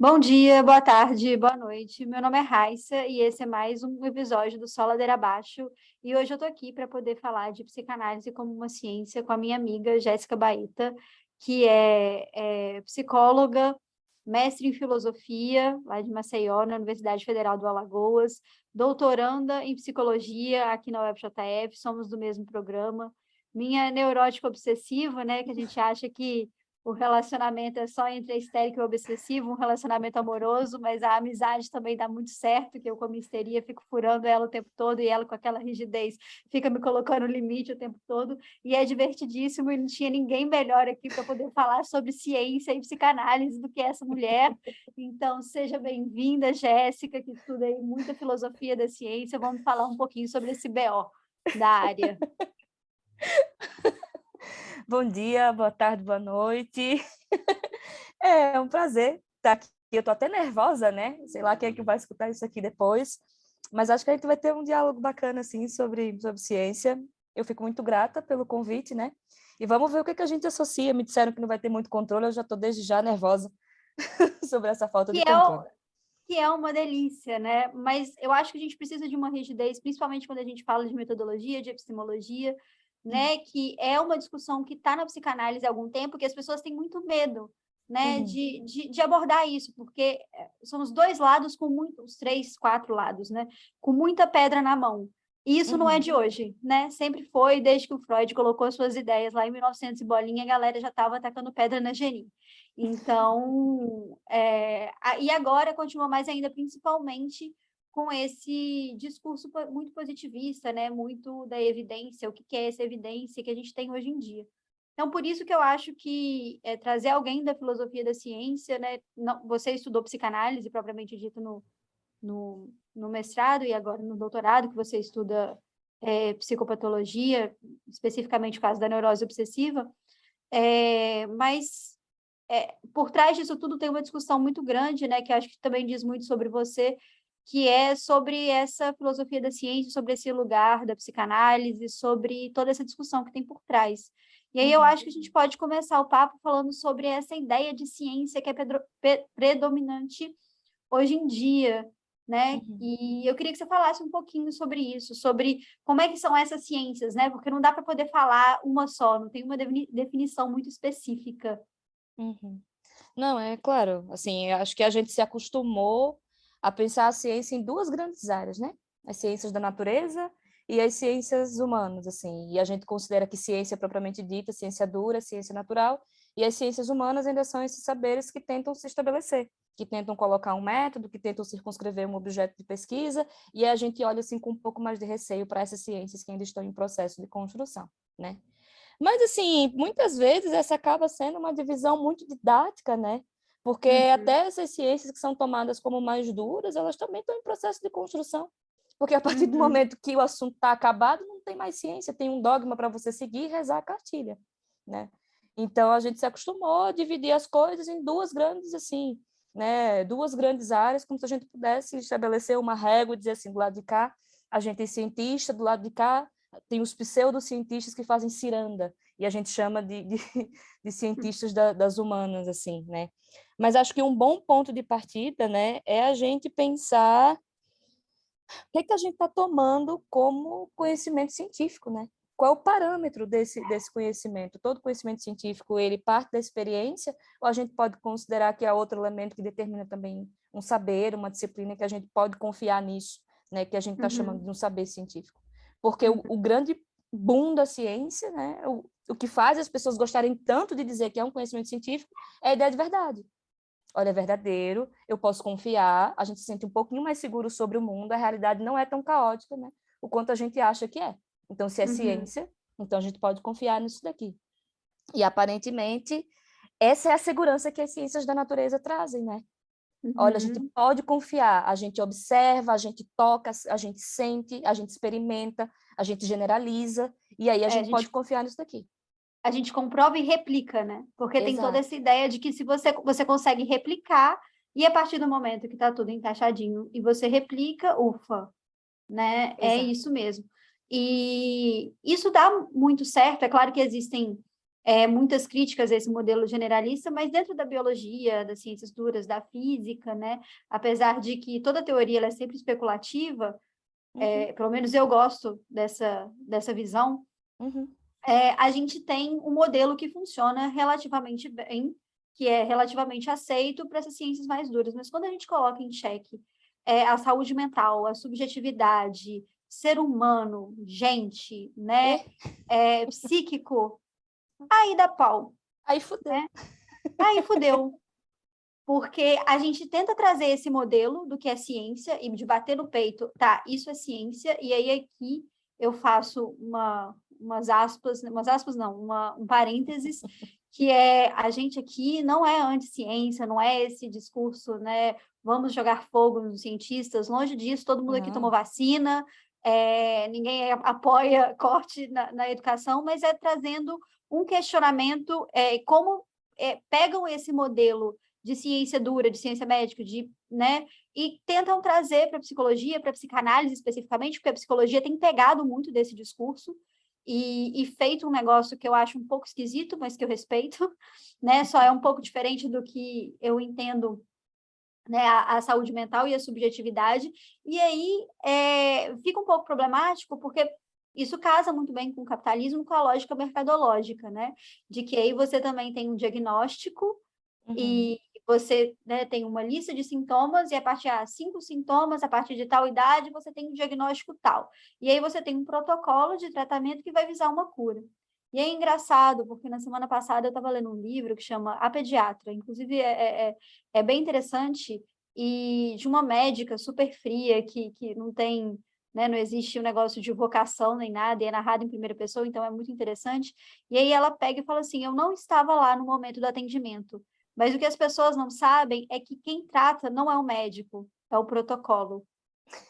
Bom dia, boa tarde, boa noite. Meu nome é Raissa e esse é mais um episódio do Só Ladeira Abaixo. E hoje eu tô aqui para poder falar de psicanálise como uma ciência com a minha amiga Jéssica Baeta, que é psicóloga, mestre em filosofia, lá de Maceió, na Universidade Federal do Alagoas, doutoranda em psicologia aqui na UFJF, somos do mesmo programa. Minha neurótica obsessiva, né, que a gente acha que o relacionamento é só entre histérico e obsessivo, um relacionamento amoroso, mas a amizade também dá muito certo, que eu com a minha histeria fico furando ela o tempo todo e ela com aquela rigidez fica me colocando no limite o tempo todo, e é divertidíssimo e não tinha ninguém melhor aqui para poder falar sobre ciência e psicanálise do que essa mulher. Então, seja bem-vinda, Jéssica, que estuda aí muita filosofia da ciência, vamos falar um pouquinho sobre esse BO da área. Bom dia, boa tarde, boa noite. É um prazer estar aqui. Eu estou até nervosa, né? Sei lá quem é que vai escutar isso aqui depois, mas acho que a gente vai ter um diálogo bacana assim sobre ciência. Eu fico muito grata pelo convite, né? E vamos ver o que que a gente associa. Me disseram que não vai ter muito controle, eu já estou desde já nervosa sobre essa falta Que de é, controle. que é uma delícia, né? Mas eu acho que a gente precisa de uma rigidez, principalmente quando a gente fala de metodologia, de epistemologia, né? Que é uma discussão que está na psicanálise há algum tempo, que as pessoas têm muito medo, né? Uhum, De abordar isso, porque são os dois lados com muito, os três, quatro lados, né? Com muita pedra na mão. E isso não é uhum. de hoje, né? Sempre foi, desde que o Freud colocou suas ideias lá em 1900 e bolinha, a galera já estava atacando pedra na Geni. Então, e agora continua mais ainda, principalmente com esse discurso muito positivista, né? Muito da evidência, o que é essa evidência que a gente tem hoje em dia. Então, por isso que eu acho que trazer alguém da filosofia da ciência, né? Não, você estudou psicanálise, propriamente dito, no mestrado e agora no doutorado, que você estuda psicopatologia, especificamente o caso da neurose obsessiva, mas por trás disso tudo tem uma discussão muito grande, né, que acho que também diz muito sobre você, que é sobre essa filosofia da ciência, sobre esse lugar da psicanálise, sobre toda essa discussão que tem por trás. E aí eu Uhum. acho que a gente pode começar o papo falando sobre essa ideia de ciência que é predominante hoje em dia, né? Uhum. E eu queria que você falasse um pouquinho sobre isso, sobre como é que são essas ciências, né? Porque não dá para poder falar uma só, não tem uma definição muito específica. Uhum. Não, é claro, assim, eu acho que a gente se acostumou a pensar a ciência em duas grandes áreas, né? As ciências da natureza e as ciências humanas, assim, e a gente considera que ciência propriamente dita, ciência dura, ciência natural, e as ciências humanas ainda são esses saberes que tentam se estabelecer, que tentam colocar um método, que tentam circunscrever um objeto de pesquisa, e a gente olha, assim, com um pouco mais de receio para essas ciências que ainda estão em processo de construção, né? Mas, assim, muitas vezes essa acaba sendo uma divisão muito didática, né? Porque Uhum, até essas ciências que são tomadas como mais duras, elas também estão em processo de construção. Porque a partir do uhum, momento que o assunto está acabado, não tem mais ciência, tem um dogma para você seguir e rezar a cartilha, né? Então, a gente se acostumou a dividir as coisas em duas grandes, assim, né? Duas grandes áreas, como se a gente pudesse estabelecer uma régua e dizer assim, do lado de cá, a gente é cientista, do lado de cá, tem os pseudocientistas que fazem ciranda, e a gente chama de cientistas das humanas, assim, né? Mas acho que um bom ponto de partida, né, é a gente pensar o que a gente está tomando como conhecimento científico, né? Qual é o parâmetro desse conhecimento? Todo conhecimento científico, ele parte da experiência, ou a gente pode considerar que é outro elemento que determina também um saber, uma disciplina, que a gente pode confiar nisso, né? Que a gente está chamando uhum, de um saber científico. Porque uhum, o grande boom da ciência, né? O que faz as pessoas gostarem tanto de dizer que é um conhecimento científico é a ideia de verdade. Olha, é verdadeiro, eu posso confiar, a gente se sente um pouquinho mais seguro sobre o mundo, a realidade não é tão caótica, né? O quanto a gente acha que é. Então, se é uhum, ciência, então a gente pode confiar nisso daqui. E, aparentemente, essa é a segurança que as ciências da natureza trazem, né? Olha, a gente uhum. pode confiar, a gente observa, a gente toca, a gente sente, a gente experimenta, a gente generaliza, e aí a É, gente pode confiar nisso daqui. a gente comprova e replica, né? Porque tem toda essa Exato, ideia de que se você consegue replicar, e a partir do momento que está tudo encaixadinho e você replica, ufa, né? É exato. isso mesmo. E isso dá muito certo. É claro que existem muitas críticas a esse modelo generalista, mas dentro da biologia, das ciências duras, da física, né, apesar de que toda teoria ela é sempre especulativa, pelo menos eu gosto dessa visão, a gente tem um modelo que funciona relativamente bem, que é relativamente aceito para essas ciências mais duras. Mas quando a gente coloca em xeque a saúde mental, a subjetividade, ser humano, gente, né, psíquico, aí dá pau. Aí fudeu. Né? Aí fudeu. Porque a gente tenta trazer esse modelo do que é ciência e de bater no peito, tá, isso é ciência, e aí aqui eu faço umas aspas não, um parênteses, que a gente aqui não é anti-ciência, não é esse discurso, né, vamos jogar fogo nos cientistas, longe disso, todo mundo aqui tomou vacina, ninguém apoia corte na educação, mas é trazendo um questionamento, como pegam esse modelo de ciência dura, de ciência médica, né, e tentam trazer para a psicologia, para a psicanálise especificamente, porque a psicologia tem pegado muito desse discurso e feito um negócio que eu acho um pouco esquisito, mas que eu respeito, né, só é um pouco diferente do que eu entendo, né, a saúde mental e a subjetividade, e aí fica um pouco problemático, porque isso casa muito bem com o capitalismo, com a lógica mercadológica, né, de que aí você também tem um diagnóstico, e você, né, tem uma lista de sintomas, e a partir de 5 sintomas, a partir de tal idade, você tem um diagnóstico tal. E aí você tem um protocolo de tratamento que vai visar uma cura. E é engraçado, porque na semana passada eu estava lendo um livro que chama A Pediatra, inclusive é bem interessante, e de uma médica super fria, que não tem, né, não existe um negócio de vocação nem nada, e é narrado em primeira pessoa, então é muito interessante. E aí ela pega e fala assim, eu não estava lá no momento do atendimento, mas o que as pessoas não sabem é que quem trata não é o médico, é o protocolo.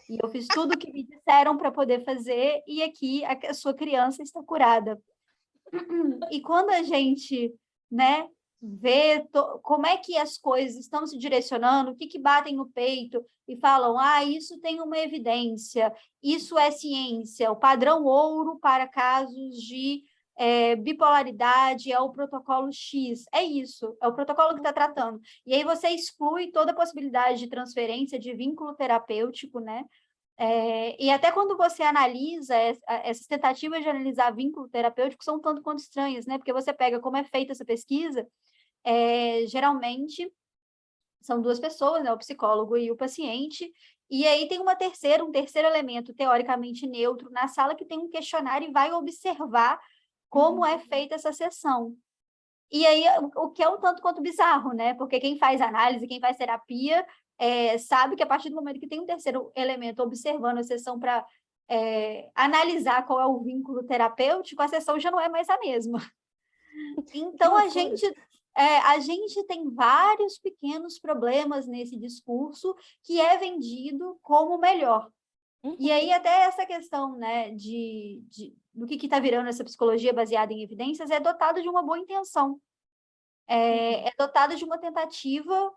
E eu fiz tudo o que me disseram para poder fazer, e aqui a sua criança está curada. E quando a gente, né, vê como é que as coisas estão se direcionando, o que batem no peito e falam, isso tem uma evidência, isso é ciência, o padrão ouro para casos de bipolaridade é o protocolo X, é isso, é o protocolo que está tratando. E aí você exclui toda a possibilidade de transferência de vínculo terapêutico, né? E até quando você analisa essas tentativas de analisar vínculo terapêutico são tanto quanto estranhas, né? Porque você pega como é feita essa pesquisa, geralmente são duas pessoas, né? O psicólogo e o paciente, e aí tem um terceiro elemento teoricamente neutro na sala que tem um questionário e vai observar como é feita essa sessão. E aí, o que é um tanto quanto bizarro, né? Porque quem faz análise, quem faz terapia, sabe que a partir do momento que tem um terceiro elemento observando a sessão para analisar qual é o vínculo terapêutico, a sessão já não é mais a mesma. Então, a gente tem vários pequenos problemas nesse discurso que é vendido como melhor. E aí, até essa questão, né, do que está virando essa psicologia baseada em evidências é dotada de uma boa intenção. É dotada de uma tentativa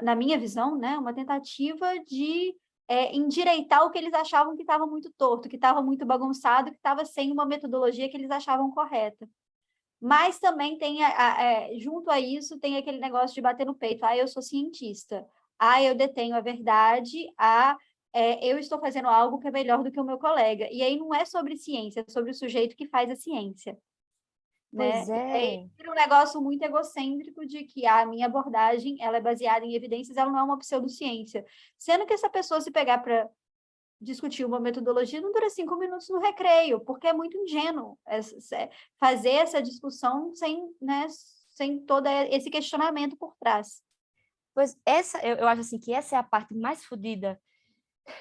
na minha visão, né, uma tentativa de endireitar o que eles achavam que estava muito torto, que estava muito bagunçado, que estava sem uma metodologia que eles achavam correta. Mas também tem, junto a isso, tem aquele negócio de bater no peito. Eu sou cientista. Eu detenho a verdade. Eu estou fazendo algo que é melhor do que o meu colega. E aí não é sobre ciência, é sobre o sujeito que faz a ciência. Né? Pois é. Vira um negócio muito egocêntrico de que a minha abordagem ela é baseada em evidências, ela não é uma pseudociência. Sendo que essa pessoa se pegar para discutir uma metodologia não dura 5 minutos no recreio, porque é muito ingênuo fazer essa discussão né, sem todo esse questionamento por trás. Pois eu acho assim que essa é a parte mais fodida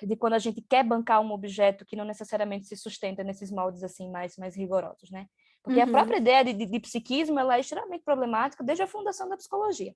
de quando a gente quer bancar um objeto que não necessariamente se sustenta nesses moldes assim mais rigorosos, né? Porque a própria ideia de psiquismo ela é extremamente problemática desde a fundação da psicologia.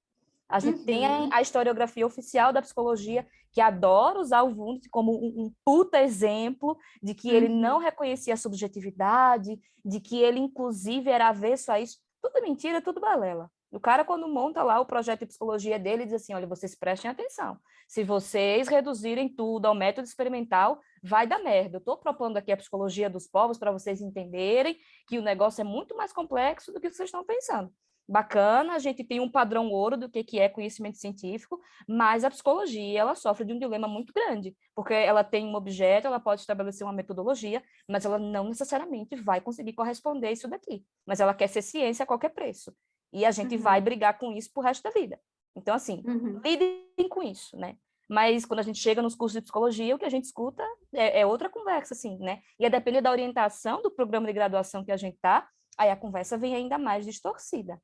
A gente tem a historiografia oficial da psicologia, que adora usar o Wundt como um puta exemplo de que ele não reconhecia a subjetividade, de que ele, inclusive, era avesso a isso. Tudo mentira, tudo balela. O cara, quando monta lá o projeto de psicologia dele, diz assim, olha, vocês prestem atenção. Se vocês reduzirem tudo ao método experimental, vai dar merda. Eu estou propondo aqui a psicologia dos povos para vocês entenderem que o negócio é muito mais complexo do que vocês estão pensando. Bacana, a gente tem um padrão ouro do que é conhecimento científico, mas a psicologia, ela sofre de um dilema muito grande, porque ela tem um objeto, ela pode estabelecer uma metodologia, mas ela não necessariamente vai conseguir corresponder a isso daqui. Mas ela quer ser ciência a qualquer preço. E a gente vai brigar com isso pro resto da vida. Então, assim, lidem com isso, né? Mas quando a gente chega nos cursos de psicologia, o que a gente escuta é outra conversa, assim, né? E a depender da orientação do programa de graduação que a gente tá, aí a conversa vem ainda mais distorcida.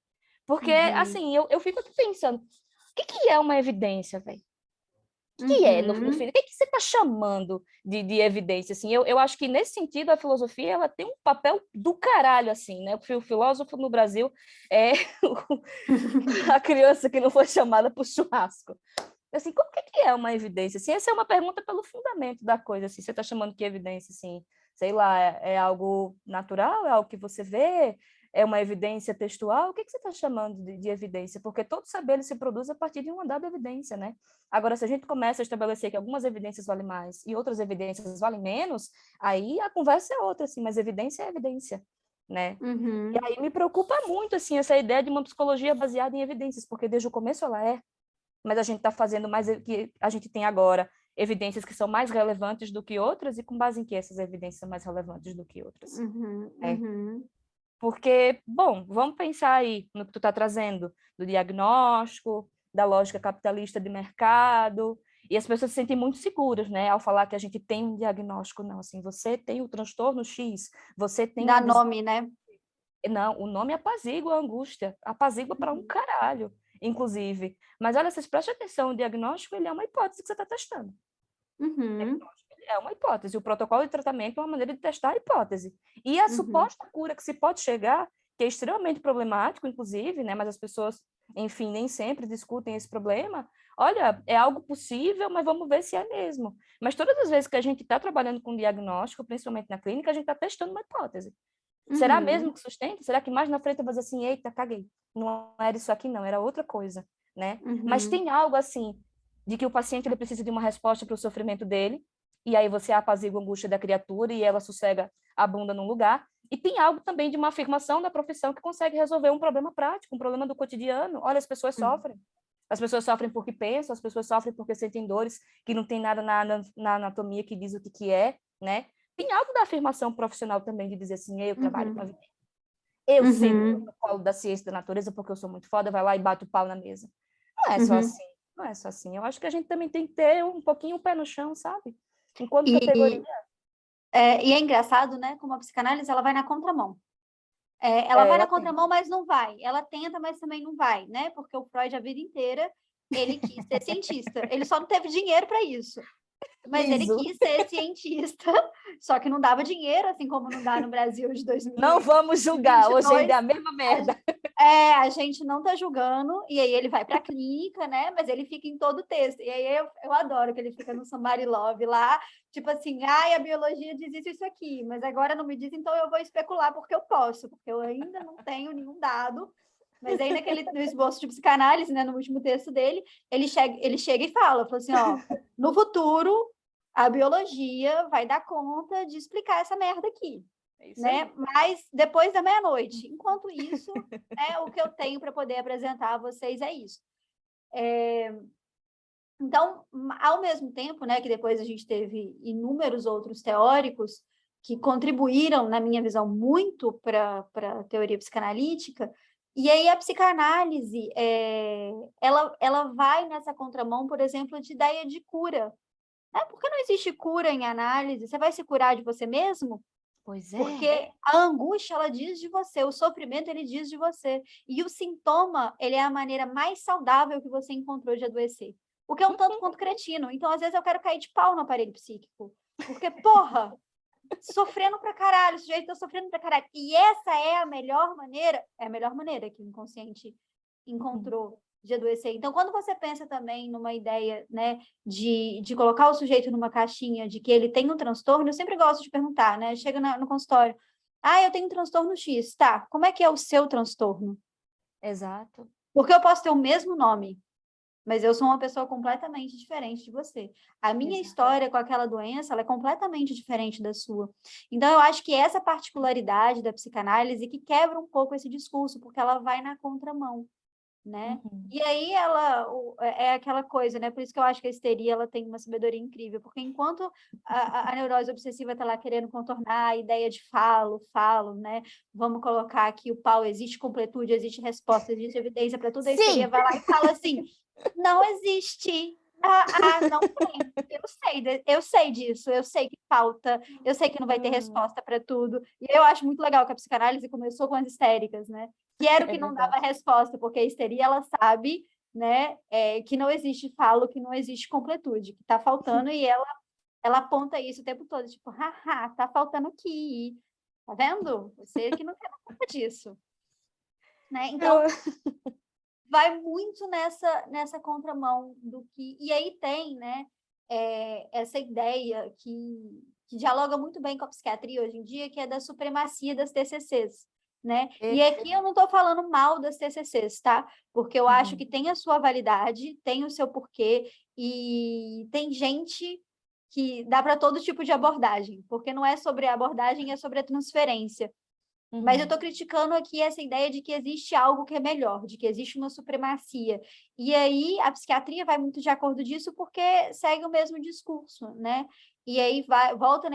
Porque, assim, eu fico aqui pensando, o que é uma evidência, velho? O que é, no fim? O que você está chamando de evidência? Assim, eu acho que, nesse sentido, a filosofia ela tem um papel do caralho, assim, né? O filósofo no Brasil é a criança que não foi chamada para o churrasco. Assim, como que é uma evidência? Assim, essa é uma pergunta pelo fundamento da coisa. Assim, você está chamando que evidência, assim, sei lá, é algo natural? É algo que você vê? É uma evidência textual? O que você está chamando de evidência? Porque todo saber ele se produz a partir de uma dada evidência, né? Agora, se a gente começa a estabelecer que algumas evidências valem mais e outras evidências valem menos, aí a conversa é outra, assim, mas evidência é evidência, né? E aí me preocupa muito, assim, essa ideia de uma psicologia baseada em evidências, porque desde o começo ela é, mas a gente está fazendo mais que a gente tem agora evidências que são mais relevantes do que outras, e com base em que essas evidências são mais relevantes do que outras. Porque, bom, vamos pensar aí no que tu está trazendo, do diagnóstico, da lógica capitalista de mercado, e as pessoas se sentem muito seguras, né, ao falar que a gente tem um diagnóstico. Não, assim, você tem o transtorno X, você tem... Dá nome, né? Não, o nome apazigua a angústia, apazigua para um caralho, inclusive. Mas olha, vocês prestem atenção, o diagnóstico ele é uma hipótese que você está testando. É uma hipótese. O protocolo de tratamento é uma maneira de testar a hipótese. E a suposta cura que se pode chegar, que é extremamente problemático, inclusive, né? Mas as pessoas, enfim, nem sempre discutem esse problema. Olha, é algo possível, mas vamos ver se é mesmo. Mas todas as vezes que a gente está trabalhando com diagnóstico, principalmente na clínica, a gente está testando uma hipótese. Será mesmo que sustenta? Será que mais na frente eu vou dizer assim, eita, caguei. Não era isso aqui, não, era outra coisa, né? Mas tem algo assim, de que o paciente ele precisa de uma resposta para o sofrimento dele, e aí você apazigua a angústia da criatura e ela sossega a bunda num lugar. E tem algo também de uma afirmação da profissão que consegue resolver um problema prático, um problema do cotidiano. Olha, as pessoas sofrem. As pessoas sofrem porque pensam, as pessoas sofrem porque sentem dores que não tem nada na anatomia que diz o que é, né? Tem algo da afirmação profissional também de dizer assim, eu trabalho com a vida. Eu sei o protocolo da ciência da natureza porque eu sou muito foda, vai lá e bate o pau na mesa. Não é só assim, não é só assim. Eu acho que a gente também tem que ter um pouquinho o pé no chão, sabe? Enquanto categoria. E é engraçado, né? Como a psicanálise, ela vai na contramão. Ela vai na contramão, mas não vai. Ela tenta, mas também não vai, né? Porque o Freud, a vida inteira, ele quis ser cientista. Ele só não teve dinheiro para isso. Mas ele quis ser cientista, só que não dava dinheiro, assim como não dá no Brasil de 2022. Não vamos julgar, hoje ainda é a mesma merda. A gente não tá julgando, e aí ele vai para a clínica, né? Mas ele fica em todo o texto. E aí eu adoro que ele fica no Somebody Love lá, tipo assim, a biologia diz isso, isso aqui, mas agora não me diz, então eu vou especular porque eu posso, porque eu ainda não tenho nenhum dado. Mas aí no esboço de psicanálise, né, no último texto dele, ele chega e fala assim, ó, no futuro a biologia vai dar conta de explicar essa merda aqui, né? Mas depois da meia-noite. Enquanto isso, né, o que eu tenho para poder apresentar a vocês é isso. Então, ao mesmo tempo, né, que depois a gente teve inúmeros outros teóricos que contribuíram, na minha visão, muito para a teoria psicanalítica. E aí a psicanálise, ela vai nessa contramão, por exemplo, de ideia de cura. Porque não existe cura em análise. Você vai se curar de você mesmo? Pois é. Porque a angústia, ela diz de você, o sofrimento, ele diz de você. E o sintoma, ele é a maneira mais saudável que você encontrou de adoecer. O que é um tanto quanto cretino. Então, às vezes, eu quero cair de pau no aparelho psíquico. Porque, porra, sofrendo pra caralho, o sujeito tá sofrendo pra caralho. E essa é a melhor maneira que o inconsciente encontrou de adoecer. Então, quando você pensa também numa ideia, né, de colocar o sujeito numa caixinha de que ele tem um transtorno, eu sempre gosto de perguntar, né? Chega no consultório, eu tenho um transtorno X, tá? Como é que é o seu transtorno? Exato. Porque eu posso ter o mesmo nome, mas eu sou uma pessoa completamente diferente de você. A minha Exato. história com aquela doença, ela é completamente diferente da sua. Então, eu acho que essa particularidade da psicanálise que quebra um pouco esse discurso, porque ela vai na contramão, né? Uhum. E aí é aquela coisa, né? Por isso que eu acho que a histeria ela tem uma sabedoria incrível, porque enquanto a neurose obsessiva está lá querendo contornar a ideia de falo, né? Vamos colocar aqui o pau, existe completude, existe resposta, existe evidência para tudo, a histeria Sim! vai lá e fala assim, não existe. Não tem. Eu sei disso, eu sei que falta, eu sei que não vai ter resposta para tudo. E eu acho muito legal que a psicanálise começou com as histéricas, né? Que era o É que não dava verdade. resposta, porque a histeria, ela sabe, né, que não existe falo, que não existe completude, que está faltando, e ela aponta isso o tempo todo, tipo, haha, tá faltando aqui, tá vendo? Você que não tem culpa disso, né? Então, Eu... vai muito nessa contramão do que... E aí tem, né, essa ideia que dialoga muito bem com a psiquiatria hoje em dia, que é da supremacia das TCCs, né? E aqui eu não estou falando mal das TCCs, tá? Porque eu acho que Uhum. tem a sua validade, tem o seu porquê, e tem gente que dá para todo tipo de abordagem, porque não é sobre a abordagem, é sobre a transferência. Mas eu Uhum. estou criticando aqui essa ideia de que existe algo que é melhor, de que existe uma supremacia. E aí a psiquiatria vai muito de acordo disso porque segue o mesmo discurso, né? E aí volta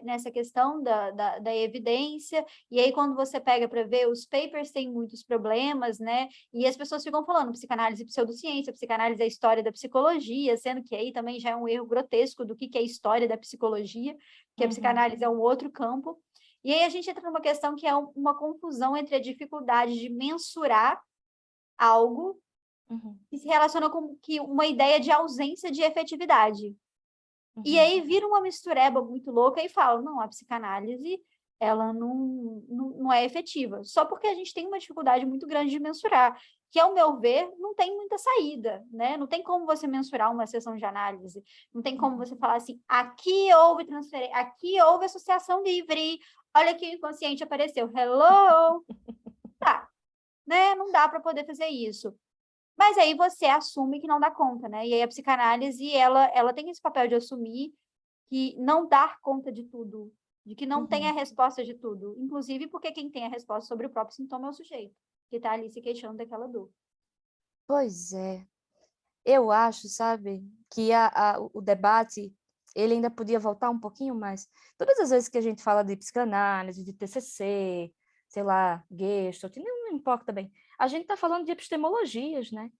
nessa questão da evidência, e aí quando você pega para ver, os papers têm muitos problemas, né? E as pessoas ficam falando psicanálise e pseudociência, psicanálise é a história da psicologia, sendo que aí também já é um erro grotesco do que é a história da psicologia, que a Uhum. psicanálise é um outro campo. E aí a gente entra numa questão que é uma confusão entre a dificuldade de mensurar algo Uhum. que se relaciona com uma ideia de ausência de efetividade. E Uhum. aí vira uma mistureba muito louca e fala, não, a psicanálise ela não é efetiva. Só porque a gente tem uma dificuldade muito grande de mensurar, que, ao meu ver, não tem muita saída, né? Não tem como você mensurar uma sessão de análise, não tem como você falar assim, aqui houve transferência, aqui houve associação livre, olha que o inconsciente apareceu, hello! Tá, né? Não dá para poder fazer isso. Mas aí você assume que não dá conta, né? E aí a psicanálise, ela tem esse papel de assumir que não dar conta de tudo, de que não tem a Uhum. resposta de tudo. Inclusive porque quem tem a resposta sobre o próprio sintoma é o sujeito, que está ali se queixando daquela dor. Pois é. Eu acho, sabe, que o debate ele ainda podia voltar um pouquinho mais. Todas as vezes que a gente fala de psicanálise, de TCC, sei lá, Gestalt, não importa bem, a gente está falando de epistemologias, né?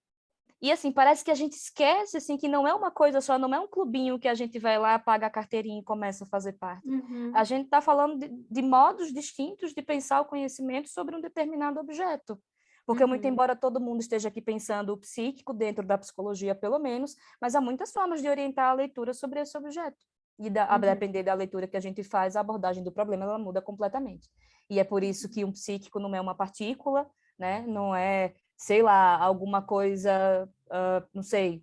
E assim, parece que a gente esquece assim que não é uma coisa só, não é um clubinho que a gente vai lá, paga a carteirinha e começa a fazer parte. A Uhum. gente está falando de modos distintos de pensar o conhecimento sobre um determinado objeto. Porque, muito Uhum. embora todo mundo esteja aqui pensando o psíquico dentro da psicologia, pelo menos, mas há muitas formas de orientar a leitura sobre esse objeto. E a Uhum. depender da leitura que a gente faz, a abordagem do problema ela muda completamente. E é por isso que um psíquico não é uma partícula, né? Não é, sei lá, alguma coisa, não sei,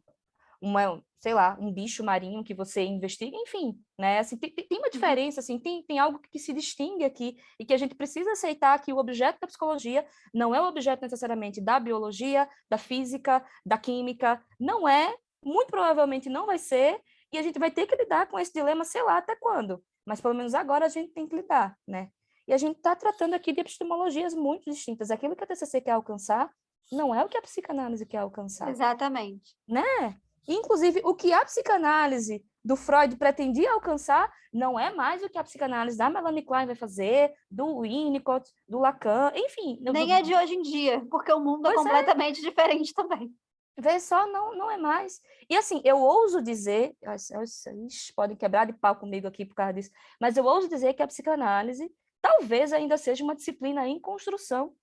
sei lá, um bicho marinho que você investiga, enfim, né? Assim, tem uma Uhum. diferença, assim, tem algo que se distingue aqui e que a gente precisa aceitar que o objeto da psicologia não é o objeto necessariamente da biologia, da física, da química, não é, muito provavelmente não vai ser, e a gente vai ter que lidar com esse dilema, sei lá até quando, mas pelo menos agora a gente tem que lidar, né? E a gente está tratando aqui de epistemologias muito distintas. Aquilo que a TCC quer alcançar não é o que a psicanálise quer alcançar, Exatamente. né? Inclusive, o que a psicanálise do Freud pretendia alcançar não é mais o que a psicanálise da Melanie Klein vai fazer, do Winnicott, do Lacan, enfim. Nem é de hoje em dia, porque o mundo é Pois é, completamente diferente também. vê só, não é mais. E assim, eu ouso dizer, podem quebrar de pau comigo aqui por causa disso, mas eu ouso dizer que a psicanálise talvez ainda seja uma disciplina em construção.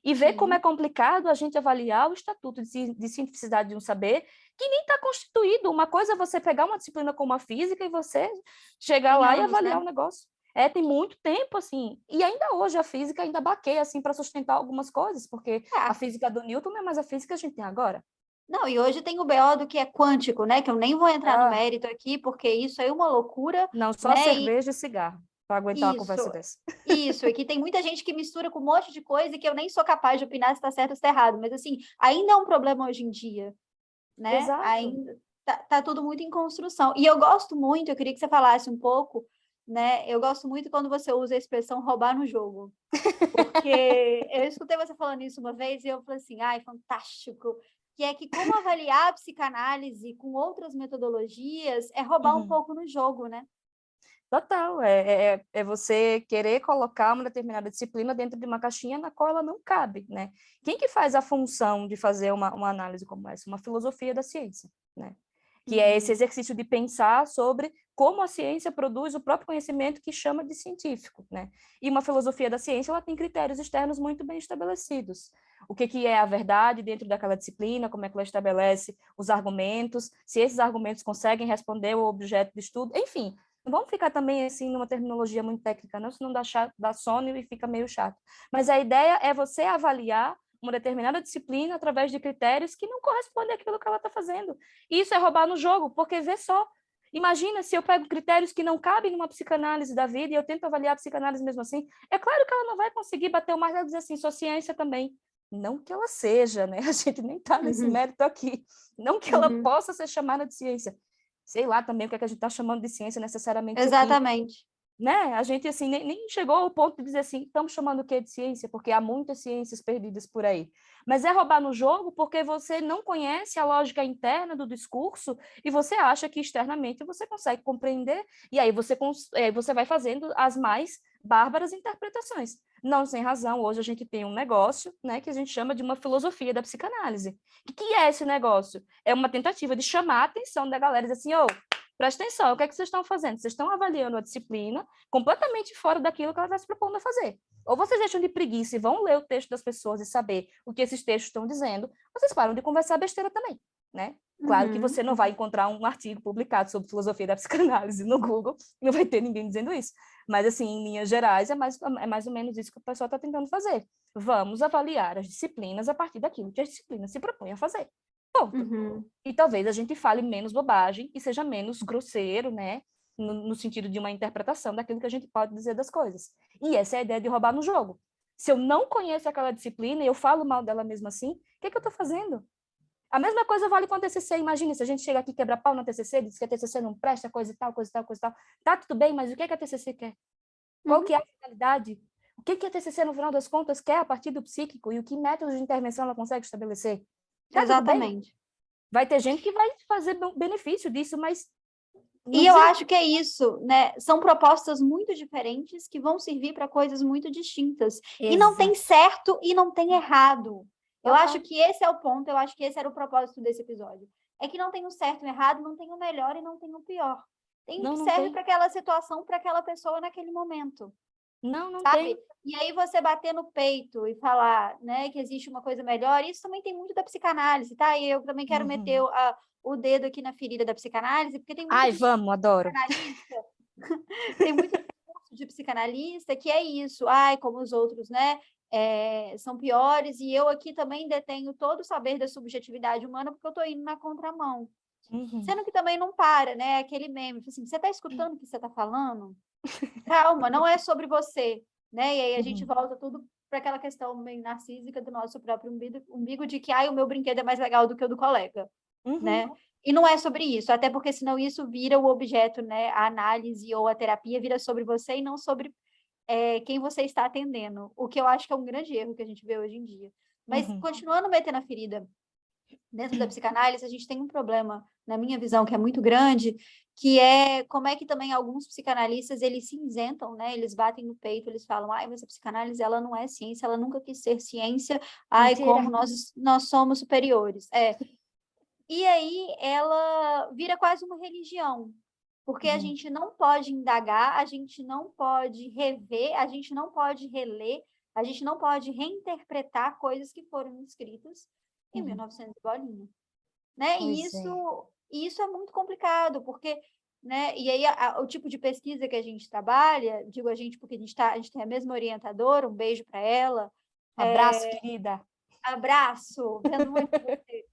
E ver como é Sim, complicado a gente avaliar o estatuto de cientificidade de um saber que nem está constituído. Uma coisa é você pegar uma disciplina como a física e você chegar tem lá e anos, avaliar né? o negócio. É, tem muito tempo, assim. E ainda hoje a física ainda baqueia, assim, para sustentar algumas coisas, porque a É. física do Newton não é mais a física que a gente tem agora. Não, e hoje tem o BO do que é quântico, né? Que eu nem vou entrar no Ah, mérito aqui, porque isso aí é uma loucura, não, só né? E cerveja e cigarro para aguentar uma isso, conversa dessa. isso. E que tem muita gente que mistura com um monte de coisa e que eu nem sou capaz de opinar se está certo ou se está errado. Mas, assim, ainda é um problema hoje em dia, né? Exato. Ainda tá tudo muito em construção. E eu gosto muito, eu queria que você falasse um pouco, né? Eu gosto muito quando você usa a expressão roubar no jogo. Porque eu escutei você falando isso uma vez e eu falei assim, ai, fantástico. Que é que como avaliar a psicanálise com outras metodologias é roubar um pouco no jogo, né? Total, é você querer colocar uma determinada disciplina dentro de uma caixinha na qual ela não cabe, né? Quem que faz a função de fazer uma análise como essa? Uma filosofia da ciência, né? Que é esse exercício de pensar sobre como a ciência produz o próprio conhecimento que chama de científico, né? E uma filosofia da ciência, ela tem critérios externos muito bem estabelecidos. O que é a verdade dentro daquela disciplina, como é que ela estabelece os argumentos, se esses argumentos conseguem responder o objeto de estudo, enfim. Não vamos ficar também assim numa terminologia muito técnica, não, senão dá sono e fica meio chato. Mas a ideia é você avaliar uma determinada disciplina através de critérios que não correspondem àquilo que ela está fazendo. E isso é roubar no jogo, porque vê só, imagina se eu pego critérios que não cabem numa psicanálise da vida e eu tento avaliar a psicanálise mesmo assim, é claro que ela não vai conseguir bater o martelo e dizer assim, sou ciência também. Não que ela seja, né? A gente nem está nesse mérito aqui. Não que ela possa ser chamada de ciência. Sei lá também o que é que a gente está chamando de ciência necessariamente aqui. Exatamente. Né? A gente assim nem chegou ao ponto de dizer assim, estamos chamando o quê de ciência? Porque há muitas ciências perdidas por aí. Mas é roubar no jogo porque você não conhece a lógica interna do discurso e você acha que externamente você consegue compreender e aí você vai fazendo as mais bárbaras interpretações. Não sem razão, hoje a gente tem um negócio, né, que a gente chama de uma filosofia da psicanálise. O que é esse negócio? É uma tentativa de chamar a atenção da galera e dizer assim, presta atenção, o que é que vocês estão fazendo? Vocês estão avaliando a disciplina completamente fora daquilo que ela está se propondo a fazer. Ou vocês deixam de preguiça e vão ler o texto das pessoas e saber o que esses textos estão dizendo, vocês param de conversar besteira também, né? Claro que você não vai encontrar um artigo publicado sobre filosofia da psicanálise no Google, não vai ter ninguém dizendo isso. Mas, assim, em linhas gerais, é mais ou menos isso que o pessoal está tentando fazer. Vamos avaliar as disciplinas a partir daquilo que as disciplinas se propõem a fazer. Ponto. E talvez a gente fale menos bobagem e seja menos grosseiro, né? No sentido de uma interpretação daquilo que a gente pode dizer das coisas. E essa é a ideia de roubar no jogo. Se eu não conheço aquela disciplina e eu falo mal dela mesmo assim, o que é que eu estou fazendo? A mesma coisa vale com a TCC. Imagina, se a gente chega aqui e quebra pau na TCC, diz que a TCC não presta, coisa e tal, coisa e tal, coisa e tal. Tá tudo bem, mas o que é que a TCC quer? Qual que é a finalidade? O que que a TCC, no final das contas, quer a partir do psíquico e o que métodos de intervenção ela consegue estabelecer? Tá Exatamente. tudo bem? Vai ter gente que vai fazer benefício disso, mas... E eu acho que é isso, né? São propostas muito diferentes que vão servir para coisas muito distintas. E não tem certo e não tem errado. Eu acho que esse é o ponto, eu acho que esse era o propósito desse episódio. É que não tem o certo e o errado, não tem o melhor e não tem o pior. Tem o que serve para aquela situação, para aquela pessoa naquele momento. Não sabe? tem. E aí você bater no peito e falar, né, que existe uma coisa melhor, isso também tem muito da psicanálise, tá? E eu também quero meter o dedo aqui na ferida da psicanálise, porque tem muito Ai, vamos, adoro. tem muito discurso de psicanalista que é isso, ai, como os outros, né, são piores, e eu aqui também detenho todo o saber da subjetividade humana porque eu estou indo na contramão. Sendo que também não para, né? Aquele meme, assim, você está escutando o que você está falando? Calma, não é sobre você, né? E aí a gente volta tudo para aquela questão meio narcísica do nosso próprio umbigo de que o meu brinquedo é mais legal do que o do colega, né? E não é sobre isso, até porque senão isso vira o objeto, né? A análise ou a terapia vira sobre você e não sobre quem você está atendendo, o que eu acho que é um grande erro que a gente vê hoje em dia. Mas continuando metendo a ferida dentro da psicanálise, a gente tem um problema, na minha visão, que é muito grande, que é como é que também alguns psicanalistas, eles se isentam, né? Eles batem no peito, eles falam, mas a psicanálise, ela não é ciência, ela nunca quis ser ciência, como nós somos superiores. E aí ela vira quase uma religião, porque a gente não pode indagar, a gente não pode rever, a gente não pode reler, a gente não pode reinterpretar coisas que foram escritas em 1900 bolinha, né? E isso é muito complicado, porque, né? E aí o tipo de pesquisa que a gente trabalha, digo a gente porque a gente tem a mesma orientadora, um beijo para ela. Abraço, querida. Abraço, vendo muito você.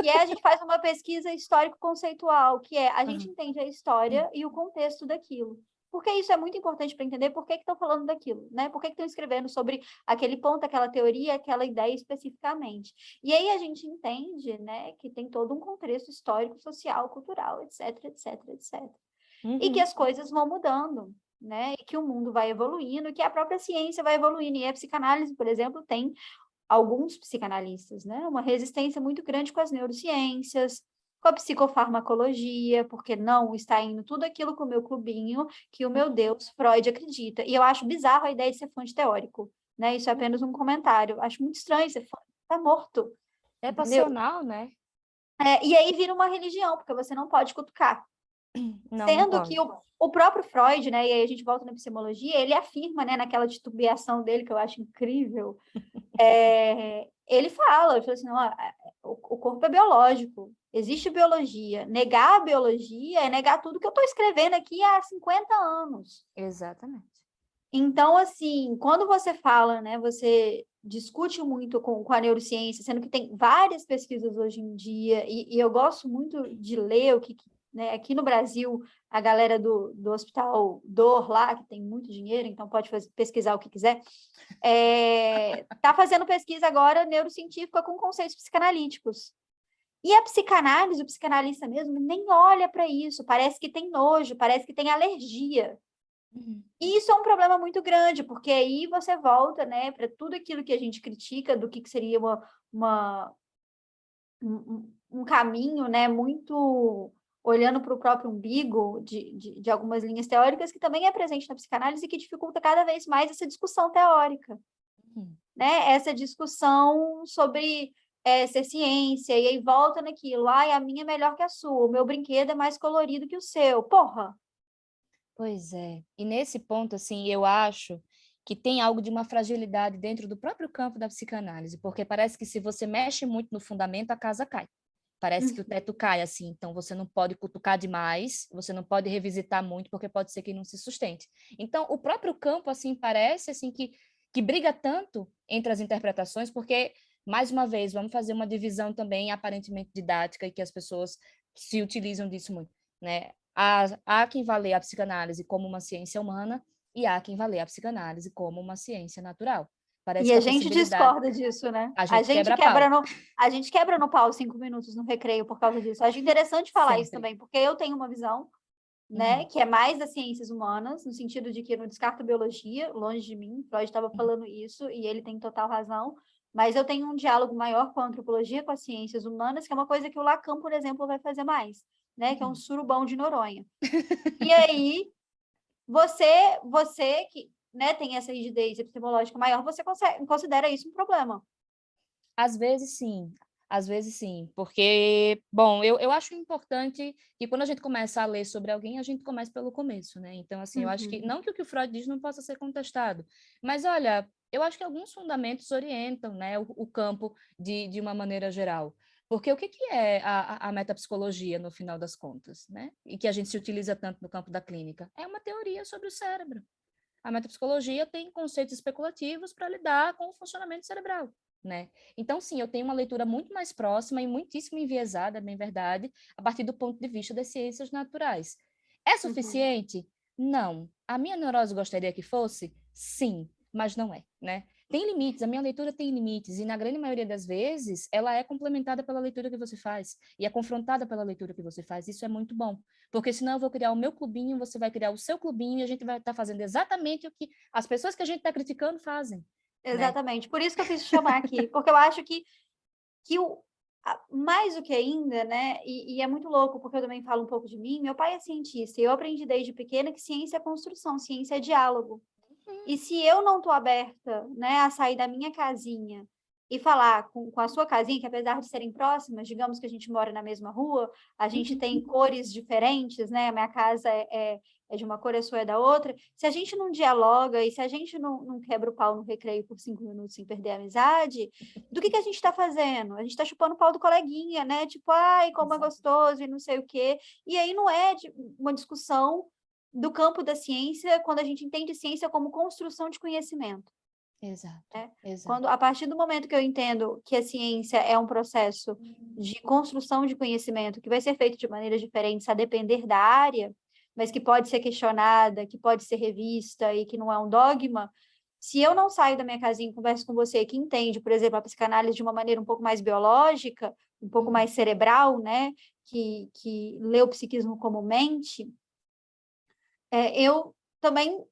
E aí a gente faz uma pesquisa histórico-conceitual, que é a gente entende a história e o contexto daquilo. Porque isso é muito importante para entender por que estão falando daquilo, né? Por que estão escrevendo sobre aquele ponto, aquela teoria, aquela ideia especificamente. E aí a gente entende, né, que tem todo um contexto histórico, social, cultural, etc, etc, etc. E que as coisas vão mudando, né? E que o mundo vai evoluindo, e que a própria ciência vai evoluindo. E a psicanálise, por exemplo, tem alguns psicanalistas, né? Uma resistência muito grande com as neurociências, com a psicofarmacologia, porque não está indo tudo aquilo com o meu clubinho, que o meu Deus, Freud acredita. E eu acho bizarro a ideia de ser fonte teórico, né? Isso é apenas um comentário. Acho muito estranho ser fonte, tá morto, É entendeu? passional, né? E aí vira uma religião, porque você não pode cutucar. Não Sendo que pode. o próprio Freud, né, e aí a gente volta na epistemologia, ele afirma, né, naquela titubeação dele, que eu acho incrível, ele fala assim, não, o corpo é biológico, existe biologia. Negar a biologia é negar tudo que eu estou escrevendo aqui há 50 anos. Exatamente. Então, assim, quando você fala, né, você discute muito com a neurociência, sendo que tem várias pesquisas hoje em dia, e eu gosto muito de ler o que, né, aqui no Brasil, a galera do Hospital Dor lá, que tem muito dinheiro, então pode pesquisar o que quiser, está fazendo pesquisa agora neurocientífica com conceitos psicanalíticos. E a psicanálise, o psicanalista mesmo, nem olha para isso, parece que tem nojo, parece que tem alergia. E isso é um problema muito grande, porque aí você volta, né, para tudo aquilo que a gente critica do que seria um caminho, né, muito olhando para o próprio umbigo de algumas linhas teóricas, que também é presente na psicanálise e que dificulta cada vez mais essa discussão teórica, né? Essa discussão sobre ser ciência, e aí volta naquilo, ai, a minha é melhor que a sua, o meu brinquedo é mais colorido que o seu. Porra! Pois é. E nesse ponto, assim, eu acho que tem algo de uma fragilidade dentro do próprio campo da psicanálise, porque parece que se você mexe muito no fundamento, a casa cai. Parece que o teto cai, assim, então você não pode cutucar demais, você não pode revisitar muito, porque pode ser que não se sustente. Então, o próprio campo, assim, parece, assim, que briga tanto entre as interpretações, porque, mais uma vez, vamos fazer uma divisão também aparentemente didática e que as pessoas se utilizam disso muito, né? Há quem vá ler a psicanálise como uma ciência humana e há quem vá ler a psicanálise como uma ciência natural. Parece E que a a gente possibilidade, discorda disso, né? a gente quebra pau, A gente quebra no pau 5 minutos no recreio por causa disso. Acho interessante falar isso sempre. também, porque eu tenho uma visão, né, que é mais das ciências humanas, no sentido de que eu não descarto biologia, longe de mim, Freud estava falando isso e ele tem total razão, mas eu tenho um diálogo maior com a antropologia, com as ciências humanas, que é uma coisa que o Lacan, por exemplo, vai fazer mais, né, que é um surubão de Noronha. E aí, você que, né, tem essa rigidez epistemológica maior, você considera isso um problema. Às vezes sim, porque, bom, eu acho importante que quando a gente começa a ler sobre alguém, a gente comece pelo começo, né? Então, assim, eu acho que, não que o Freud diz não possa ser contestado, mas, olha, eu acho que alguns fundamentos orientam, né, o campo de uma maneira geral. Porque o que é a metapsicologia, no final das contas, né? E que a gente se utiliza tanto no campo da clínica? É uma teoria sobre o cérebro. A metapsicologia tem conceitos especulativos para lidar com o funcionamento cerebral, né? Então, sim, eu tenho uma leitura muito mais próxima e muitíssimo enviesada, bem verdade, a partir do ponto de vista das ciências naturais. É suficiente? Não. A minha neurose gostaria que fosse? Sim, mas não é, né? Tem limites, a minha leitura tem limites, e na grande maioria das vezes, ela é complementada pela leitura que você faz, e é confrontada pela leitura que você faz. Isso é muito bom, porque senão eu vou criar o meu clubinho, você vai criar o seu clubinho, e a gente vai estar fazendo exatamente o que as pessoas que a gente está criticando fazem, né? Exatamente. Por isso que eu quis te chamar aqui, porque eu acho que mais do que ainda, né? E é muito louco, porque eu também falo um pouco de mim. Meu pai é cientista, e eu aprendi desde pequena que ciência é construção, ciência é diálogo. E se eu não estou aberta, né, a sair da minha casinha e falar com a sua casinha, que apesar de serem próximas, digamos que a gente mora na mesma rua, a gente tem cores diferentes, né? A minha casa é de uma cor, a sua é da outra. Se a gente não dialoga e se a gente não quebra o pau no recreio por 5 minutos sem perder a amizade, do que a gente está fazendo? A gente está chupando o pau do coleguinha, né? Tipo, ai, como é gostoso e não sei o quê. E aí não é uma discussão do campo da ciência, quando a gente entende ciência como construção de conhecimento. Exato, Né? exato. A partir do momento que eu entendo que a ciência é um processo de construção de conhecimento que vai ser feito de maneiras diferentes a depender da área, mas que pode ser questionada, que pode ser revista e que não é um dogma, se eu não saio da minha casinha e converso com você que entende, por exemplo, a psicanálise de uma maneira um pouco mais biológica, um pouco mais cerebral, né, que lê o psiquismo como mente, eu também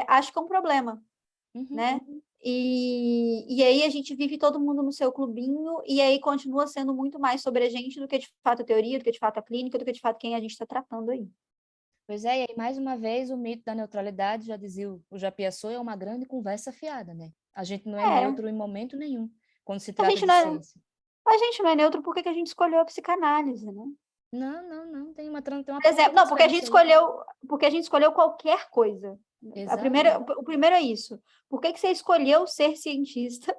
acho que é um problema, né? E aí a gente vive todo mundo no seu clubinho, e aí continua sendo muito mais sobre a gente do que de fato a teoria, do que de fato a clínica, do que de fato quem a gente está tratando aí. Pois é, e aí, mais uma vez, o mito da neutralidade, já dizia o Japiaçô, é uma grande conversa fiada, né? A gente não é É, neutro em momento nenhum, quando se a trata gente de não é, ciência. a gente não é neutro porque que a gente escolheu a psicanálise, né? Não, não, não, tem uma Por puta exemplo, não, transferência aí. porque a gente escolheu qualquer coisa. Exato. O primeiro é isso. Por que que você escolheu ser cientista?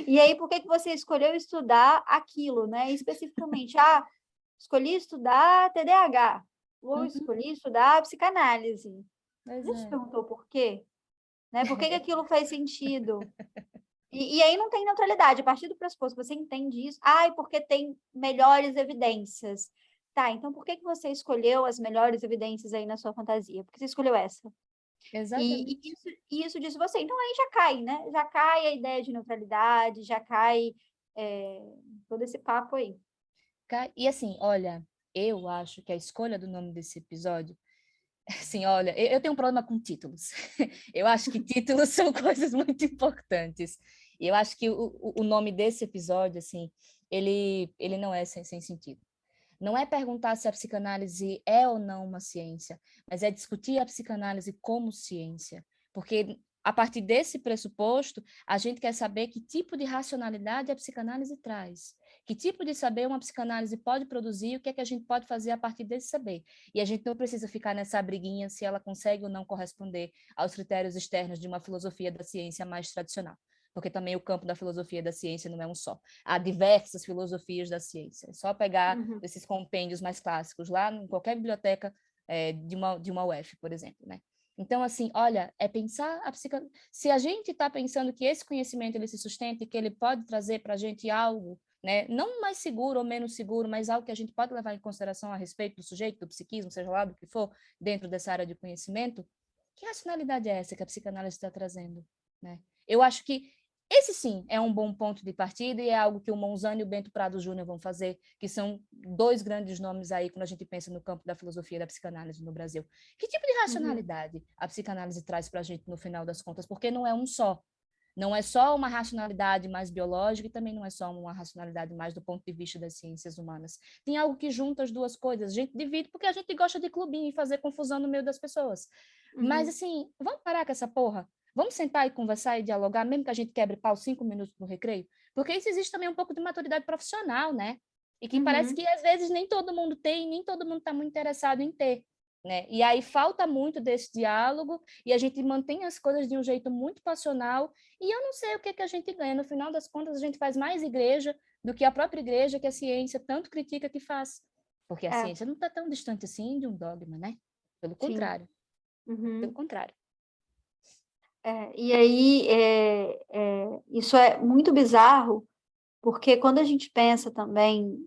E aí, por que que você escolheu estudar aquilo, né? Especificamente, escolhi estudar TDAH, ou Uhum, escolhi estudar psicanálise. A pois gente se é. perguntou por quê? Né? Por que que aquilo faz sentido? E aí não tem neutralidade. A partir do pressuposto que você entende isso, porque tem melhores evidências. Tá, então por que que você escolheu as melhores evidências aí na sua fantasia? Por que você escolheu essa? Exatamente. E isso diz você. Então aí já cai, né? Já cai a ideia de neutralidade, já cai todo esse papo aí. E assim, olha, eu acho que a escolha do nome desse episódio, assim, olha, eu tenho um problema com títulos. Eu acho que títulos são coisas muito importantes. E eu acho que o nome desse episódio, assim, ele não é sem sentido. Não é perguntar se a psicanálise é ou não uma ciência, mas é discutir a psicanálise como ciência. Porque a partir desse pressuposto, a gente quer saber que tipo de racionalidade a psicanálise traz. Que tipo de saber uma psicanálise pode produzir e o que é que a gente pode fazer a partir desse saber. E a gente não precisa ficar nessa briguinha se ela consegue ou não corresponder aos critérios externos de uma filosofia da ciência mais tradicional. Porque também o campo da filosofia da ciência não é um só. Há diversas filosofias da ciência. É só pegar Uhum. esses compêndios mais clássicos lá em qualquer biblioteca de uma UF, por exemplo, né? Então, assim, olha, é pensar a psicanálise. Se a gente está pensando que esse conhecimento ele se sustenta e que ele pode trazer para a gente algo, né, não mais seguro ou menos seguro, mas algo que a gente pode levar em consideração a respeito do sujeito, do psiquismo, seja lá do que for, dentro dessa área de conhecimento, que racionalidade é essa que a psicanálise está trazendo, né? Eu acho que esse sim é um bom ponto de partida e é algo que o Monzani e o Bento Prado Júnior vão fazer, que são dois grandes nomes aí quando a gente pensa no campo da filosofia da psicanálise no Brasil. Que tipo de Uhum. racionalidade a psicanálise traz para a gente no final das contas? Porque não é um só. Não é só uma racionalidade mais biológica e também não é só uma racionalidade mais do ponto de vista das ciências humanas. Tem algo que junta as duas coisas. A gente divide porque a gente gosta de clubinho e fazer confusão no meio das pessoas. Mas, Uhum. assim, vamos parar com essa porra? Vamos sentar e conversar e dialogar, mesmo que a gente quebre pau 5 minutos no recreio? Porque isso existe também um pouco de maturidade profissional, né? E que parece Uhum. que às vezes nem todo mundo tem, nem todo mundo está muito interessado em ter. Né? E aí falta muito desse diálogo e a gente mantém as coisas de um jeito muito passional e eu não sei o que, que a gente ganha. No final das contas, a gente faz mais igreja do que a própria igreja que a ciência tanto critica que faz. Porque a É, ciência não está tão distante assim de um dogma, né? Pelo sim. contrário, pelo Uhum. contrário. E aí, isso é muito bizarro, porque quando a gente pensa também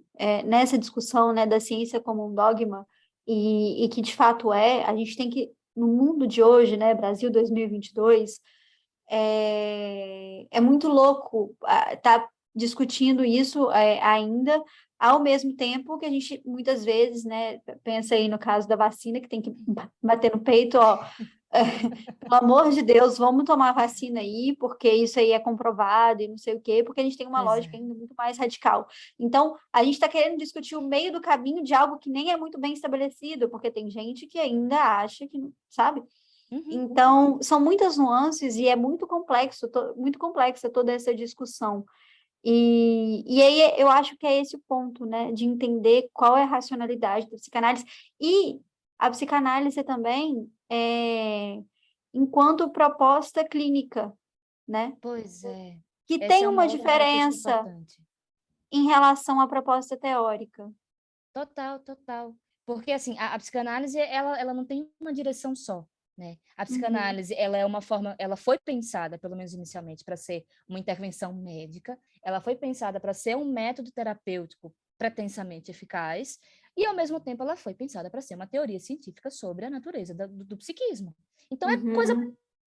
nessa discussão, né, da ciência como um dogma, e que de fato a gente tem que, no mundo de hoje, né, Brasil 2022, é muito louco estar discutindo isso ainda, ao mesmo tempo que a gente muitas vezes, né, pensa aí no caso da vacina, que tem que bater no peito, ó, pelo amor de Deus, vamos tomar vacina aí, porque isso aí é comprovado e não sei o quê, porque a gente tem uma Pois lógica é. ainda muito mais radical. Então, a gente está querendo discutir o meio do caminho de algo que nem é muito bem estabelecido, porque tem gente que ainda acha que, sabe? Uhum, Então, são muitas nuances e é muito complexo, muito complexa toda essa discussão. E aí eu acho que é esse o ponto, né, de entender qual é a racionalidade da psicanálise. E a psicanálise também, enquanto proposta clínica, né, pois é. que Essa tem é uma uma outra questão diferença importante. em relação à proposta teórica. Total, total. Porque, assim, a psicanálise, ela não tem uma direção só, né? A Uhum, psicanálise, ela é uma forma, ela foi pensada, pelo menos inicialmente, para ser uma intervenção médica, ela foi pensada para ser um método terapêutico pretensamente eficaz, e, ao mesmo tempo, ela foi pensada para ser uma teoria científica sobre a natureza do psiquismo. Então, é coisa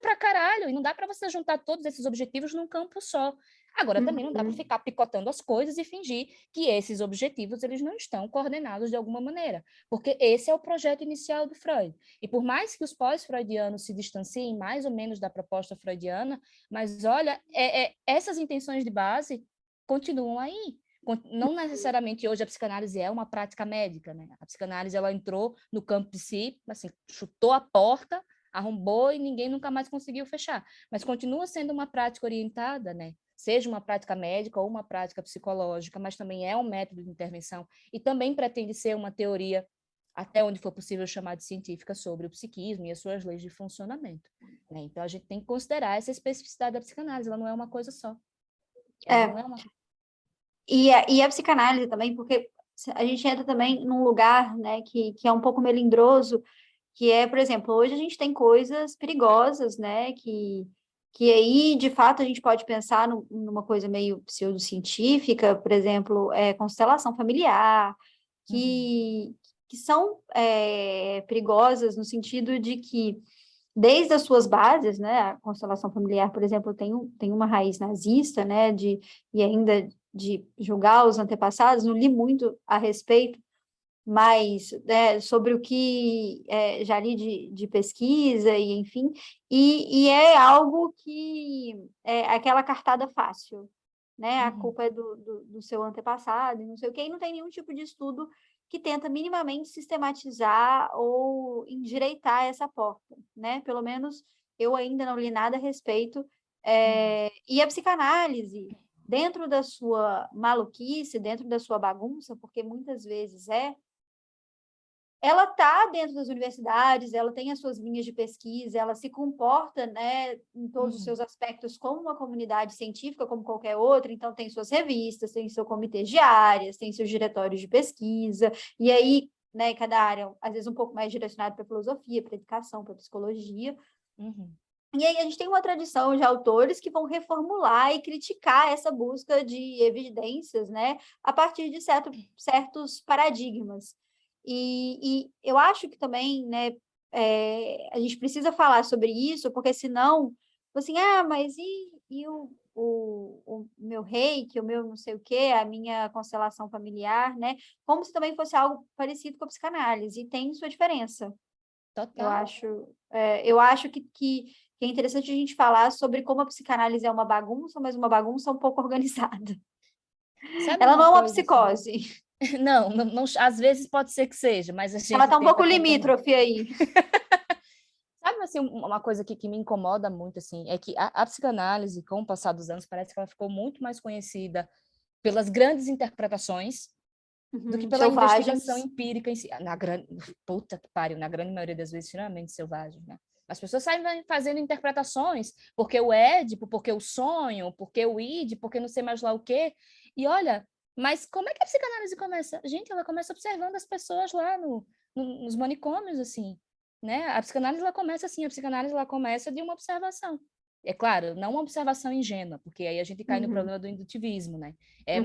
pra caralho, e não dá para você juntar todos esses objetivos num campo só. Agora, também não dá para ficar picotando as coisas e fingir que esses objetivos eles não estão coordenados de alguma maneira, porque esse é o projeto inicial do Freud. E por mais que os pós-freudianos se distanciem mais ou menos da proposta freudiana, mas olha, essas intenções de base continuam aí. Não necessariamente hoje a psicanálise é uma prática médica, né? A psicanálise ela entrou no campo de si, assim, chutou a porta, arrombou e ninguém nunca mais conseguiu fechar. Mas continua sendo uma prática orientada, né? Seja uma prática médica ou uma prática psicológica, mas também é um método de intervenção e também pretende ser uma teoria, até onde for possível chamar de científica, sobre o psiquismo e as suas leis de funcionamento, né? Então, a gente tem que considerar essa especificidade da psicanálise, ela não é uma coisa só. Ela não é uma... E a psicanálise também, porque a gente entra também num lugar, né, que é um pouco melindroso, que é, por exemplo, hoje a gente tem coisas perigosas, né, que aí, de fato, a gente pode pensar numa coisa meio pseudocientífica, por exemplo, constelação familiar, que são perigosas no sentido de que, desde as suas bases, né, a constelação familiar, por exemplo, tem uma raiz nazista, né, e ainda de julgar os antepassados, não li muito a respeito, mas sobre o que já li de pesquisa, e enfim, e é algo que é aquela cartada fácil, né? A culpa é do seu antepassado, e não sei o quê, e não tem nenhum tipo de estudo que tenta minimamente sistematizar ou endireitar essa porta, né? Pelo menos eu ainda não li nada a respeito. E a psicanálise, dentro da sua maluquice, dentro da sua bagunça, porque muitas vezes ela está dentro das universidades, ela tem as suas linhas de pesquisa, ela se comporta, né, em todos os seus aspectos como uma comunidade científica, como qualquer outra, então tem suas revistas, tem seu comitê de áreas, tem seus diretórios de pesquisa, e aí, né, cada área, às vezes um pouco mais direcionada para filosofia, para educação, para psicologia. E aí a gente tem uma tradição de autores que vão reformular e criticar essa busca de evidências, né, a partir de certos paradigmas. E eu acho que também, né, a gente precisa falar sobre isso, porque senão, assim, mas e o meu reiki, o meu não sei o quê, a minha constelação familiar, né? Como se também fosse algo parecido com a psicanálise, e tem sua diferença. Total. Eu acho que é interessante a gente falar sobre como a psicanálise é uma bagunça, mas uma bagunça um pouco organizada. Sabe Ela uma não é uma coisa assim? psicose. Não, às vezes pode ser que seja, mas a Ela gente está um pouco tenta contornar. limítrofe aí. Sabe, assim, uma coisa que me incomoda muito, assim, é que a psicanálise, com o passar dos anos, parece que ela ficou muito mais conhecida pelas grandes interpretações do que pela investigação Selvagens. empírica em si. Puta que pariu, na grande maioria das vezes, extremamente selvagem, né? As pessoas saem fazendo interpretações, porque o Édipo, porque o sonho, porque o id, porque não sei mais lá o quê. E olha, mas como é que a psicanálise começa? Gente, ela começa observando as pessoas lá nos manicômios, assim, né? A psicanálise, ela começa assim, a psicanálise, ela começa de uma observação. É claro, não uma observação ingênua, porque aí a gente cai no problema do indutivismo, né?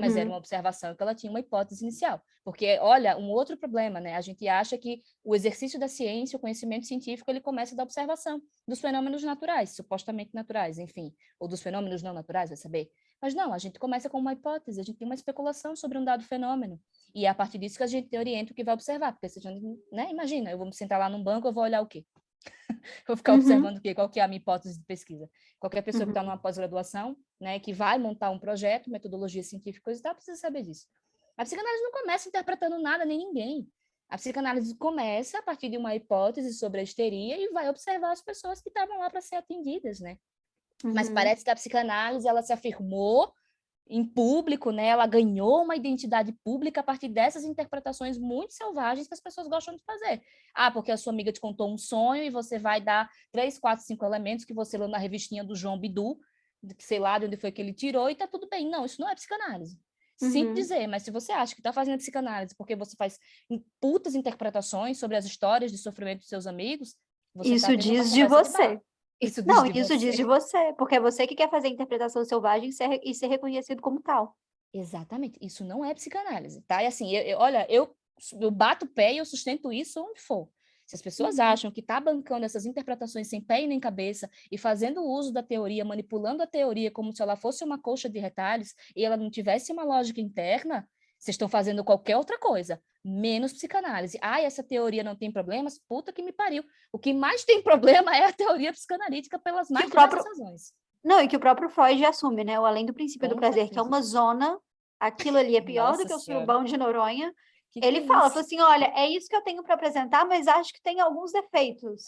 Mas era uma observação que ela tinha uma hipótese inicial. Porque, olha, um outro problema, né? A gente acha que o exercício da ciência, o conhecimento científico, ele começa da observação dos fenômenos naturais, supostamente naturais, enfim, ou dos fenômenos não naturais, vai saber. Mas não, a gente começa com uma hipótese, a gente tem uma especulação sobre um dado fenômeno. E é a partir disso que a gente orienta o que vai observar. Porque, né? Imagina, eu vou me sentar lá num banco, eu vou olhar o quê? Vou ficar observando o quê? Qual que é a minha hipótese de pesquisa? Qualquer pessoa que está numa pós-graduação, né, que vai montar um projeto, metodologia científica e tal, precisa saber disso. A psicanálise não começa interpretando nada nem ninguém. A psicanálise começa a partir de uma hipótese sobre a histeria e vai observar as pessoas que estavam lá para ser atendidas, né? Mas parece que a psicanálise ela se afirmou em público, né? Ela ganhou uma identidade pública a partir dessas interpretações muito selvagens que as pessoas gostam de fazer. Porque a sua amiga te contou um sonho e você vai dar 3, 4, 5 elementos que você leu na revistinha do João Bidu, sei lá de onde foi que ele tirou, e tá tudo bem. Não, isso não é psicanálise. Sinto dizer, mas se você acha que está fazendo psicanálise porque você faz putas interpretações sobre as histórias de sofrimento dos seus amigos, você está tendo uma conversa de bar. Isso diz de Isso você. diz de você, porque é você que quer fazer interpretação selvagem e ser reconhecido como tal. Exatamente, isso não é psicanálise, tá? E assim, olha, eu eu bato o pé e eu sustento isso onde for. Se as pessoas acham que está bancando essas interpretações sem pé e nem cabeça e fazendo uso da teoria, manipulando a teoria como se ela fosse uma colcha de retalhos e ela não tivesse uma lógica interna, vocês estão fazendo qualquer outra coisa, menos psicanálise. Ah, essa teoria não tem problemas? Puta que me pariu. O que mais tem problema é a teoria psicanalítica pelas mais diversas razões. Não, e que o próprio Freud assume, né? O além do princípio do Com prazer, que é certeza. uma zona, aquilo ali é pior do Nossa que o Senhora. surubão de Noronha. Que Ele é fala isso? assim, olha, é isso que eu tenho para apresentar, mas acho que tem alguns defeitos.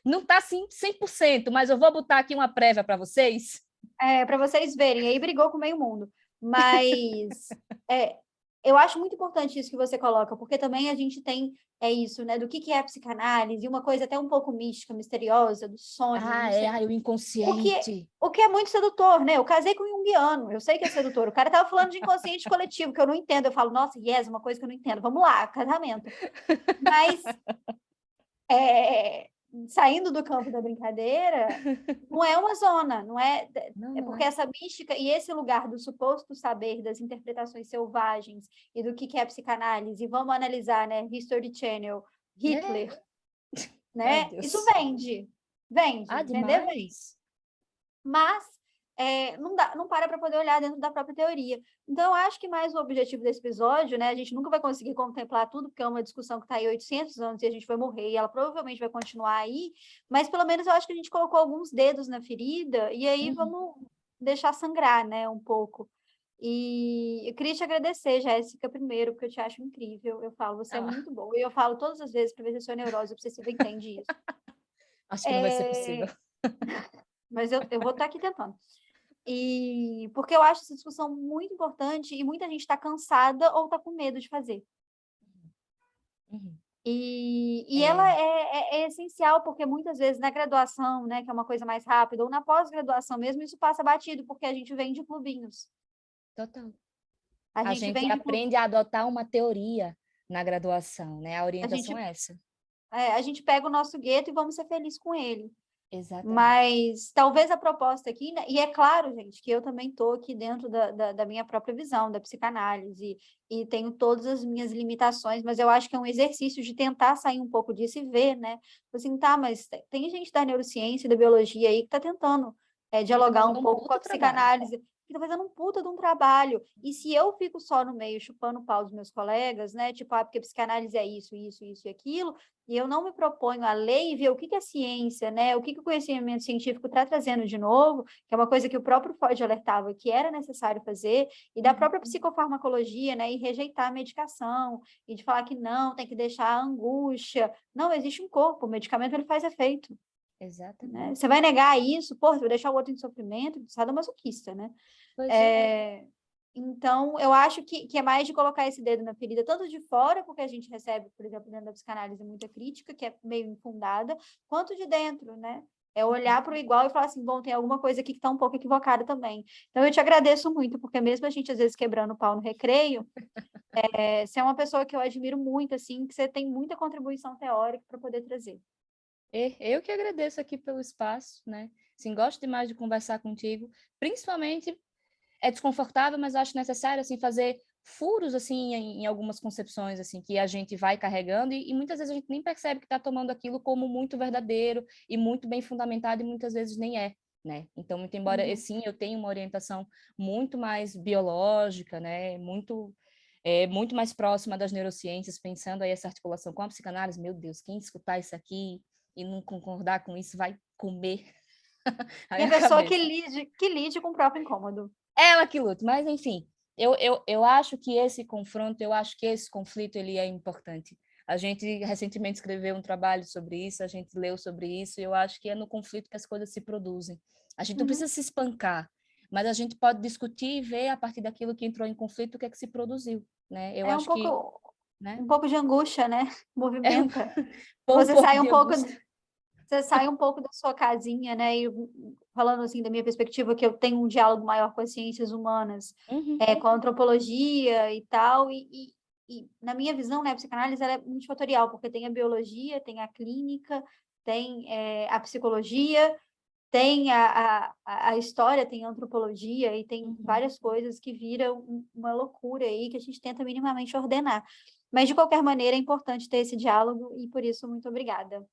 Não está assim 100%, mas eu vou botar aqui uma prévia para vocês. Para vocês verem, aí brigou com o meio mundo. Mas eu acho muito importante isso que você coloca, porque também a gente tem isso, né? Do que é a psicanálise, uma coisa até um pouco mística, misteriosa, do sonho, não sei. O inconsciente. O que é muito sedutor, né? Eu casei com um junguiano, eu sei que é sedutor. O cara tava falando de inconsciente coletivo, que eu não entendo. Eu falo, nossa, yes, uma coisa que eu não entendo. Vamos lá, casamento. Mas saindo do campo da brincadeira, não é uma zona, não é? Não, É não porque é. essa mística e esse lugar do suposto saber das interpretações selvagens e do que é a psicanálise, e vamos analisar, né? History Channel, Hitler, Meu né? Isso Deus. vende, vender vende. Demais. Mas não para poder olhar dentro da própria teoria. Então, eu acho que mais o objetivo desse episódio, né? A gente nunca vai conseguir contemplar tudo, porque é uma discussão que está aí 800 anos e a gente vai morrer, e ela provavelmente vai continuar aí, mas pelo menos eu acho que a gente colocou alguns dedos na ferida, e aí vamos deixar sangrar, né, um pouco. E eu queria te agradecer, Jéssica, primeiro, porque eu te acho incrível. Eu falo, você é muito boa. E eu falo todas as vezes para ver se a sua neurose obsessiva entende isso. Acho que não vai ser possível. Mas eu vou estar aqui tentando. E porque eu acho essa discussão muito importante e muita gente está cansada ou está com medo de fazer. E ela é essencial, porque muitas vezes na graduação, né, que é uma coisa mais rápida, ou na pós-graduação mesmo, isso passa batido, porque a gente vem de clubinhos. Total. A A gente gente vem de aprende a adotar uma teoria na graduação, né? A orientação é essa. a gente pega o nosso gueto e vamos ser felizes com ele. Exatamente. Mas talvez a proposta aqui, né? E é claro, gente, que eu também estou aqui dentro da minha própria visão, da psicanálise, e tenho todas as minhas limitações, mas eu acho que é um exercício de tentar sair um pouco disso e ver, né? Assim, tá, mas tem gente da neurociência e da biologia aí que está tentando dialogar um pouco com a psicanálise, que está fazendo um puta de um trabalho. E se eu fico só no meio chupando o pau dos meus colegas, né? Tipo, porque a psicanálise é isso, isso, isso e aquilo, e eu não me proponho a ler e ver o que é ciência, né? O que o conhecimento científico está trazendo de novo, que é uma coisa que o próprio Freud alertava que era necessário fazer, e da própria psicofarmacologia, né? E rejeitar a medicação, e de falar que não, tem que deixar a angústia. Não, existe um corpo, o medicamento ele faz efeito. Exatamente. Né? Você vai negar isso, pô, você vai deixar o outro em sofrimento, sadomasoquista, né? Então, eu acho que é mais de colocar esse dedo na ferida, tanto de fora, porque a gente recebe, por exemplo, dentro da psicanálise, muita crítica, que é meio infundada, quanto de dentro, né? É olhar para o igual e falar assim, bom, tem alguma coisa aqui que está um pouco equivocada também. Então, eu te agradeço muito, porque mesmo a gente, às vezes, quebrando o pau no recreio, você é uma pessoa que eu admiro muito, assim, que você tem muita contribuição teórica para poder trazer. Eu que agradeço aqui pelo espaço, né? Assim, gosto demais de conversar contigo, principalmente é desconfortável, mas acho necessário assim fazer furos assim em algumas concepções assim que a gente vai carregando e muitas vezes a gente nem percebe que está tomando aquilo como muito verdadeiro e muito bem fundamentado e muitas vezes nem é, né? Então, muito embora sim, eu tenho uma orientação muito mais biológica, né? Muito mais próxima das neurociências, pensando aí essa articulação com a psicanálise. Meu Deus, quem escutar isso aqui e não concordar com isso vai comer E a pessoa que lide com o próprio incômodo. Ela que luta, mas enfim, eu acho que esse confronto, eu acho que esse conflito ele é importante. A gente recentemente escreveu um trabalho sobre isso, a gente leu sobre isso, e eu acho que é no conflito que as coisas se produzem. A gente não precisa se espancar, mas a gente pode discutir e ver a partir daquilo que entrou em conflito o que é que se produziu, né? Eu acho que, né? Um pouco de angústia, né? Movimenta. Você sai um pouco você sai um pouco da sua casinha, né? E falando assim da minha perspectiva, que eu tenho um diálogo maior com as ciências humanas, com a antropologia e tal, e na minha visão, né, a psicanálise ela é multifatorial, porque tem a biologia, tem a clínica, tem a psicologia, tem a história, tem a antropologia, e tem várias coisas que viram uma loucura aí que a gente tenta minimamente ordenar. Mas, de qualquer maneira, é importante ter esse diálogo e, por isso, muito obrigada.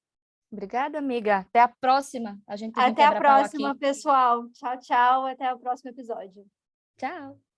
Obrigada, amiga. Até a próxima. A gente vem Até a quebrar pau próxima, aqui. pessoal. Tchau, tchau. Até o próximo episódio. Tchau.